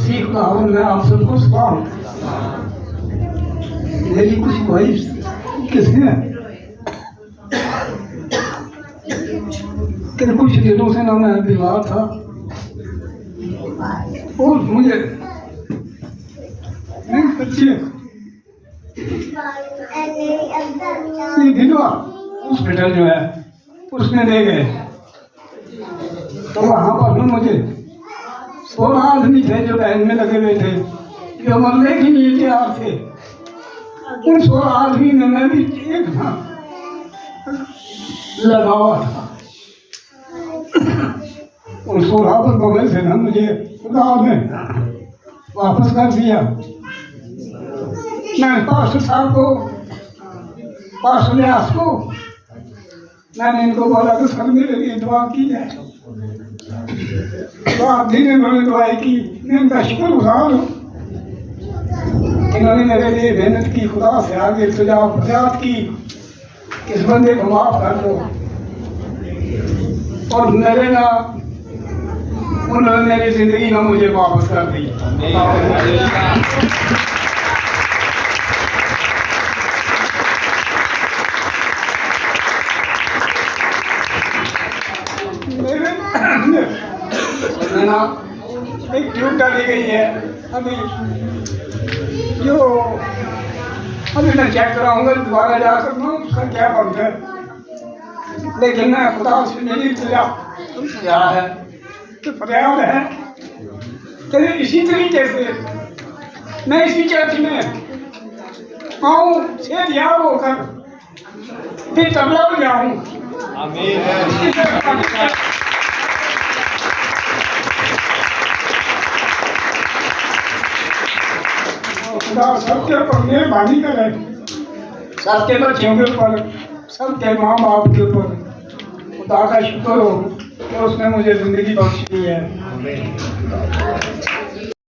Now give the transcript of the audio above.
मसीह का हूँ, मैं आप सबको सलाम। मेरी कुछ भाई किसने कि कुछ दिनों से ना मैं बीमार था और मुझे बच्चे हॉस्पिटल जो है उसमें ले गए, तो वहाँ पर ना मुझे 16 आदमी थे जो लाइन में लगे हुए थे, जो मरने के लिए तैयार थे। उन 16 आदमी में मैं भी एक था लगा हुआ था। उन 16 बंदों में से ना मुझे खुदा ने वापस कर दिया। मैं पास्टर साहब को, पास्टर न्यास को मैंने इनको बोला कि सर मेरे लिए दुआ की है। तो आप भी ने उन्होंने दुआई की, मैं उनका शुक्रगुजार हूँ। इन्होंने मेरे लिए मेहनत की, खुदा से आगे सुझाव फरियाद की इस बंदे को माफ कर दो, और मेरे ना उन्होंने मेरी जिंदगी में मुझे वापस कर दी। ना एक ट्यूब डाली गई है, अभी जो अभी मैं चेक कराऊंगा दोबारा जाकर ना उसका क्या बनता है, लेकिन मैं खुदा से मेरी क्या है तो फरियाद है कि इसी तरीके से मैं इसी चर्च में आऊँ से तैयार होकर फिर तबला बजाऊँ। खुदा सबके ऊपर मेहरबानी करे, सबके बच्चों के ऊपर, सबके माँ बाप के ऊपर खुदा का शुक्र हो कि उसने मुझे जिंदगी बख्शी है।